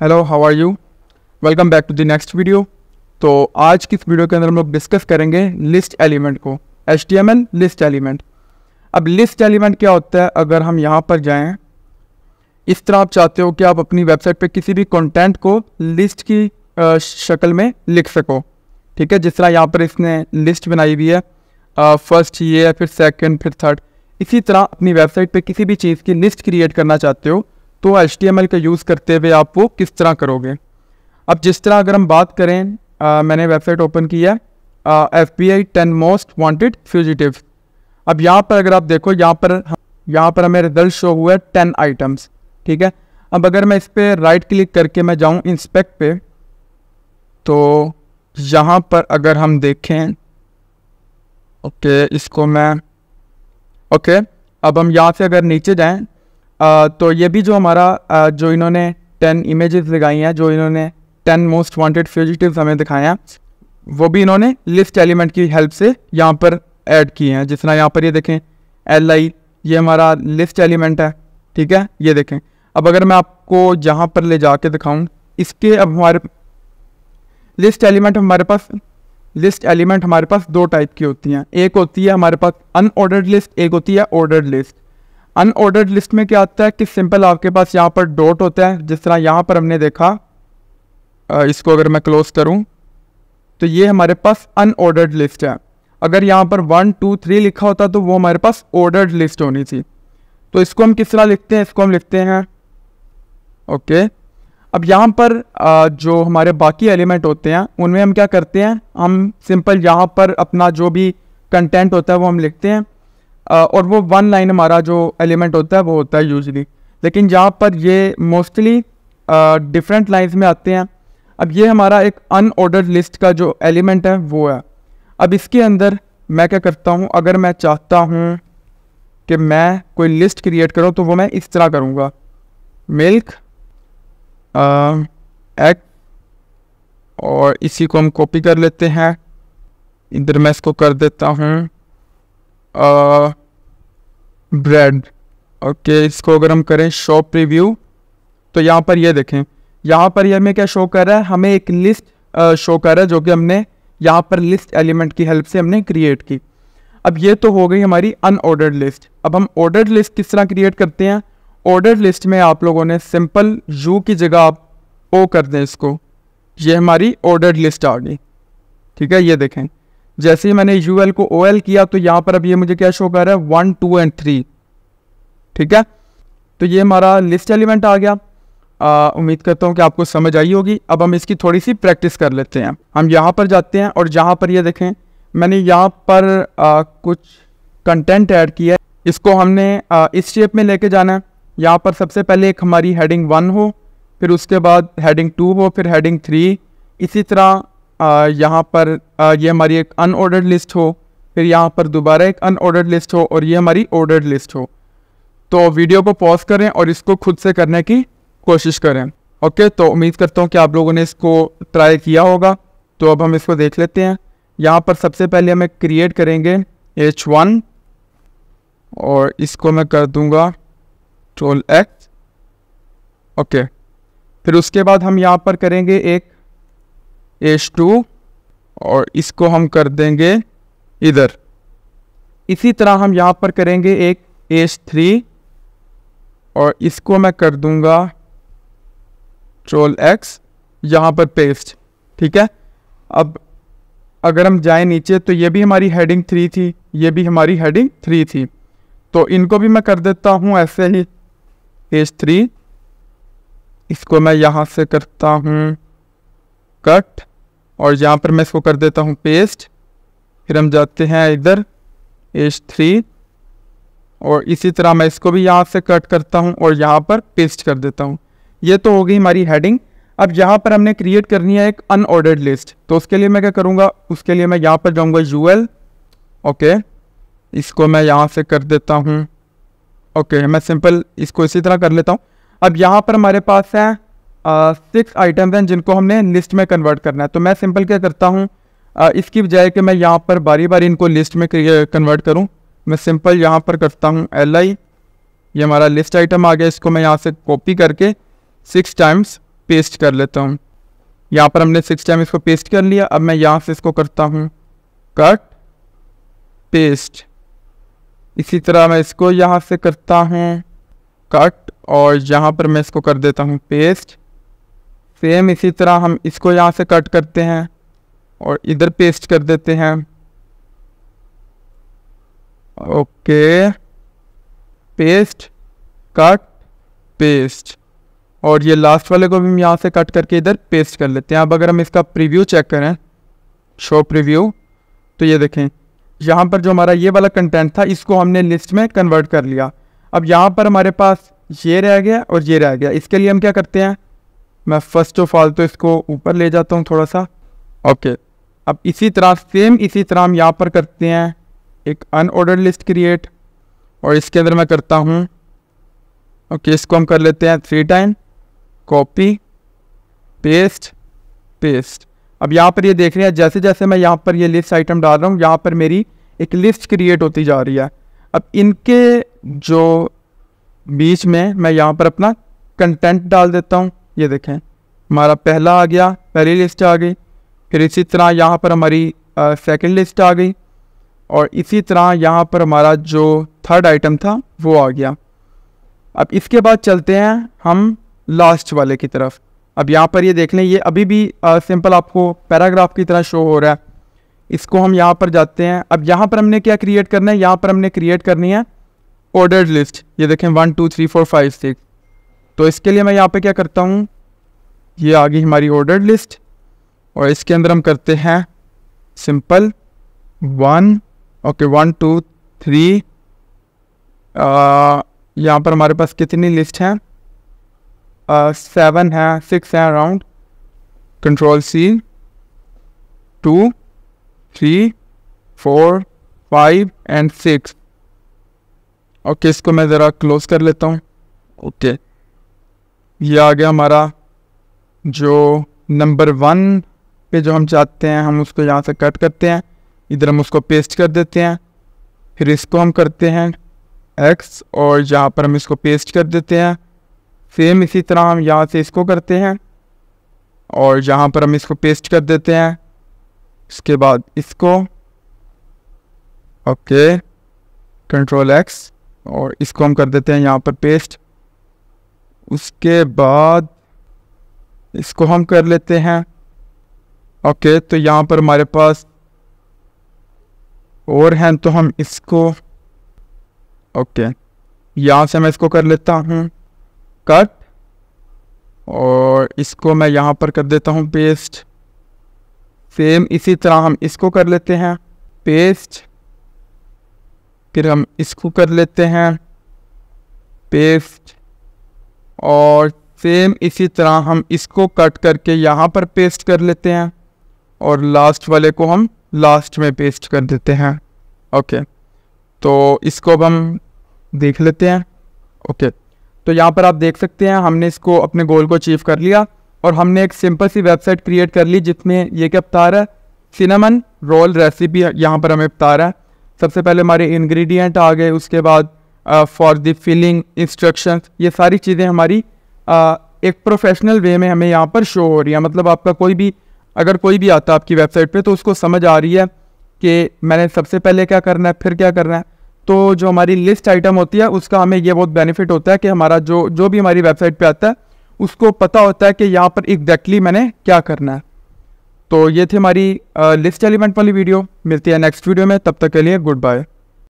Hello, how are you? Welcome back to the next video. तो आज की इस वीडियो के अंदर हम लोग डिस्कस करेंगे लिस्ट एलिमेंट को, HTML लिस्ट एलिमेंट। अब लिस्ट एलिमेंट क्या होता है? अगर हम यहाँ पर जाएं, इस तरह आप चाहते हो कि आप अपनी वेबसाइट पे किसी भी कंटेंट को लिस्ट की शक्ल में लिख सको, ठीक है। जिस तरह यहाँ पर इसने लिस्ट बनाई हुई है, फर्स्ट ये है, फिर सेकंड, फिर थर्ड। इसी तरह अपनी वेबसाइट पे किसी भी चीज़ की लिस्ट क्रिएट करना चाहते हो तो HTML का यूज़ करते हुए आप वो किस तरह करोगे। अब जिस तरह अगर हम बात करें, मैंने वेबसाइट ओपन की है FBI 10 मोस्ट वांटेड फ्यूजिटिव्स। अब यहाँ पर अगर आप देखो, यहाँ पर हमें रिजल्ट शो हुआ है 10 आइटम्स, ठीक है। अब अगर मैं इस पर राइट क्लिक करके मैं जाऊँ इंस्पेक्ट पे, तो यहाँ पर अगर हम देखें, इसको मैं अब हम यहाँ से अगर नीचे जाएं, तो ये भी जो हमारा जो इन्होंने 10 इमेजेस लगाई हैं, जो इन्होंने 10 मोस्ट वांटेड फ्यूजिटिव्स हमें दिखाए हैं, वो भी इन्होंने लिस्ट एलिमेंट की हेल्प से यहाँ पर ऐड किए हैं। जिस तरह यहाँ पर ये देखें LI, ये हमारा लिस्ट एलिमेंट है, ठीक है। ये देखें, अब अगर मैं आपको जहाँ पर ले जाके दिखाऊँ, इसके अब हमारे लिस्ट एलिमेंट हमारे पास दो टाइप की होती हैं। एक होती है हमारे पास अनऑर्डर्ड लिस्ट, एक होती है ऑर्डर्ड लिस्ट। अनऑर्डर्ड लिस्ट में क्या आता है कि सिंपल आपके पास यहाँ पर डॉट होता है। जिस तरह यहाँ पर हमने देखा, इसको अगर मैं क्लोज करूँ तो ये हमारे पास अनऑर्डर्ड लिस्ट है। अगर यहाँ पर 1 2 3 लिखा होता तो वो हमारे पास ऑर्डर्ड लिस्ट होनी थी। तो इसको हम किस तरह लिखते हैं? इसको हम लिखते हैं अब यहाँ पर जो हमारे बाकी एलिमेंट होते हैं उनमें हम क्या करते हैं, हम सिंपल यहाँ पर अपना जो भी कंटेंट होता है वो हम लिखते हैं, और वो 1 लाइन हमारा जो एलिमेंट होता है वो होता है यूजली। लेकिन यहाँ पर ये मोस्टली डिफरेंट लाइन्स में आते हैं। अब ये हमारा एक अनऑर्डर्ड लिस्ट का जो एलिमेंट है वो है। अब इसके अंदर मैं क्या करता हूँ, अगर मैं चाहता हूँ कि मैं कोई लिस्ट क्रिएट करूँ तो वो मैं इस तरह करूँगा, मिल्क एग, और इसी को हम कॉपी कर लेते हैं। इधर मैं इसको कर देता हूँ ब्रेड। इसको अगर हम करें शो प्रीव्यू, तो यहाँ पर ये देखें, यहाँ पर ये हमें क्या शो कर रहा है, हमें एक लिस्ट शो कर रहा है जो कि हमने यहाँ पर लिस्ट एलिमेंट की हेल्प से हमने क्रिएट की। अब ये तो हो गई हमारी अनऑर्डर्ड लिस्ट। अब हम ऑर्डर्ड लिस्ट किस तरह क्रिएट करते हैं? ऑर्डर्ड लिस्ट में आप लोगों ने सिंपल यू की जगह आप ओ कर दें इसको, ये हमारी ऑर्डर्ड लिस्ट आ गई, ठीक है। ये देखें, जैसे ही मैंने UL को OL किया तो यहाँ पर अब ये मुझे क्या शो कर रहा है, 1 2 और 3, ठीक है। तो ये हमारा लिस्ट एलिमेंट आ गया। उम्मीद करता हूँ कि आपको समझ आई होगी। अब हम इसकी थोड़ी सी प्रैक्टिस कर लेते हैं। हम यहाँ पर जाते हैं और जहाँ पर ये देखें, मैंने यहाँ पर कुछ कंटेंट ऐड किया है। इसको हमने इस शेप में लेके जाना है। यहाँ पर सबसे पहले एक हमारी हेडिंग 1 हो, फिर उसके बाद हेडिंग 2 हो, फिर हेडिंग 3। इसी तरह यहाँ पर ये हमारी एक अनऑर्डर्ड लिस्ट हो, फिर यहाँ पर दोबारा एक अनऑर्डर्ड लिस्ट हो, और ये हमारी ऑर्डर्ड लिस्ट हो। तो वीडियो को पॉज करें और इसको खुद से करने की कोशिश करें। तो उम्मीद करता हूँ कि आप लोगों ने इसको ट्राई किया होगा। तो अब हम इसको देख लेते हैं। यहाँ पर सबसे पहले हमें क्रिएट करेंगे H1, और इसको मैं कर दूँगा Ctrl+X, फिर उसके बाद हम यहाँ पर करेंगे एक H2, और इसको हम कर देंगे इधर। इसी तरह हम यहाँ पर करेंगे एक H3, और इसको मैं कर दूंगा Ctrl+X, यहाँ पर पेस्ट, ठीक है। अब अगर हम जाएं नीचे तो ये भी हमारी हेडिंग 3 थी, ये भी हमारी हेडिंग 3 थी। तो इनको भी मैं कर देता हूँ ऐसे ही H3, इसको मैं यहाँ से करता हूँ कट, और यहाँ पर मैं इसको कर देता हूँ पेस्ट। फिर हम जाते हैं इधर H3, और इसी तरह मैं इसको भी यहाँ से कट करता हूँ और यहाँ पर पेस्ट कर देता हूँ। ये तो हो गई हमारी हेडिंग। अब यहाँ पर हमने क्रिएट करनी है एक अनऑर्डर्ड लिस्ट। तो उसके लिए मैं क्या करूँगा, उसके लिए मैं यहाँ पर जाऊँगा UL, इसको मैं यहाँ से कर देता हूँ, मैं सिंपल इसको इसी तरह कर लेता हूँ। अब यहाँ पर हमारे पास है 6 आइटम्स हैं जिनको हमने लिस्ट में कन्वर्ट करना है। तो मैं सिंपल क्या करता हूँ, इसकी बजाय कि मैं यहाँ पर बारी बारी इनको लिस्ट में कन्वर्ट करूँ, मैं सिंपल यहाँ पर करता हूँ LI, ये हमारा लिस्ट आइटम आ गया। इसको मैं यहाँ से कॉपी करके 6 टाइम्स पेस्ट कर लेता हूँ। यहाँ पर हमने 6 टाइम इसको पेस्ट कर लिया। अब मैं यहाँ से इसको करता हूँ कट पेस्ट। इसी तरह मैं इसको यहाँ से करता हूँ कट और यहाँ पर मैं इसको कर देता हूँ पेस्ट। सेम इसी तरह हम इसको यहाँ से कट करते हैं और इधर पेस्ट कर देते हैं। Okay, paste cut paste. और ये लास्ट वाले को भी हम यहाँ से कट करके इधर पेस्ट कर लेते हैं। अब अगर हम इसका प्रीव्यू चेक करें, शो प्रीव्यू, तो ये देखें यहाँ पर जो हमारा ये वाला कंटेंट था इसको हमने लिस्ट में कन्वर्ट कर लिया। अब यहाँ पर हमारे पास ये रह गया और ये रह गया। इसके लिए हम क्या करते हैं, मैं फर्स्ट ऑफ ऑल तो इसको ऊपर ले जाता हूँ थोड़ा सा। ओके, अब इसी तरह सेम इसी तरह हम यहाँ पर करते हैं एक अनऑर्डर्ड लिस्ट क्रिएट और इसके अंदर मैं करता हूँ ओके, इसको हम कर लेते हैं 3 टाइम कॉपी पेस्ट पेस्ट। अब यहाँ पर ये देख रहे हैं जैसे जैसे मैं यहाँ पर ये लिस्ट आइटम डाल रहा हूँ यहाँ पर मेरी एक लिस्ट क्रिएट होती जा रही है। अब इनके जो बीच में मैं यहाँ पर अपना कंटेंट डाल देता हूँ। ये देखें हमारा पहला आ गया, पहली लिस्ट आ गई। फिर इसी तरह यहाँ पर हमारी सेकंड लिस्ट आ गई और इसी तरह यहाँ पर हमारा जो थर्ड आइटम था वो आ गया। अब इसके बाद चलते हैं हम लास्ट वाले की तरफ। अब यहाँ पर ये देख लें ये अभी भी सिंपल आपको पैराग्राफ की तरह शो हो रहा है। इसको हम यहाँ पर जाते हैं। अब यहाँ पर हमने क्या क्रिएट करना है, यहाँ पर हमने क्रिएट करनी है ऑर्डर्ड लिस्ट। ये देखें 1 2 3 4 5 6। तो इसके लिए मैं यहाँ पे क्या करता हूँ, ये आ गई हमारी ऑर्डर्ड लिस्ट और इसके अंदर हम करते हैं सिंपल 1 ओके 1 2 3। यहाँ पर हमारे पास कितनी लिस्ट हैं, 7 है 6 है around. Control C 2 3 4 5 and 6। Okay, इसको मैं ज़रा क्लोज कर लेता हूँ। ओके, ये आ गया हमारा जो नंबर 1 पे जो हम चाहते हैं हम उसको यहाँ से कट करते हैं, इधर हम उसको पेस्ट कर देते हैं। फिर इसको हम करते हैं X और यहाँ पर हम इसको पेस्ट कर देते हैं। सेम इसी तरह हम यहाँ से इसको करते हैं और यहाँ पर हम इसको पेस्ट कर देते हैं। इसके बाद इसको ओके कंट्रोल X और इसको हम कर देते हैं यहाँ पर पेस्ट। उसके बाद इसको हम कर लेते हैं ओके। तो यहाँ पर हमारे पास और हैं तो हम इसको ओके यहाँ से मैं इसको कर लेता हूँ कट और इसको मैं यहाँ पर कर देता हूँ पेस्ट। सेम इसी तरह हम इसको कर लेते हैं पेस्ट। फिर हम इसको कर लेते हैं पेस्ट और सेम इसी तरह हम इसको कट करके यहाँ पर पेस्ट कर लेते हैं और लास्ट वाले को हम लास्ट में पेस्ट कर देते हैं। ओके, तो इसको अब हम देख लेते हैं। ओके, तो यहाँ पर आप देख सकते हैं हमने इसको अपने गोल को अचीव कर लिया और हमने एक सिंपल सी वेबसाइट क्रिएट कर ली जिसमें ये क्या बता रहा है, सिनेमन रोल रेसिपी यहाँ पर हमें बता रहा है। सबसे पहले हमारे इंग्रेडिएंट आ गए, उसके बाद फॉर द फिलिंग इंस्ट्रक्शंस, ये सारी चीज़ें हमारी एक प्रोफेशनल वे में हमें यहाँ पर शो हो रही है। मतलब आपका कोई भी अगर कोई भी आता है आपकी वेबसाइट पे तो उसको समझ आ रही है कि मैंने सबसे पहले क्या करना है फिर क्या करना है। तो जो हमारी लिस्ट आइटम होती है उसका हमें ये बहुत बेनिफिट होता है कि हमारा जो भी हमारी वेबसाइट पे आता है उसको पता होता है कि यहाँ पर एग्जैक्टली मैंने क्या करना है। तो ये थी हमारी लिस्ट एलिमेंट वाली वीडियो। मिलती है नेक्स्ट वीडियो में, तब तक के लिए गुड बाय।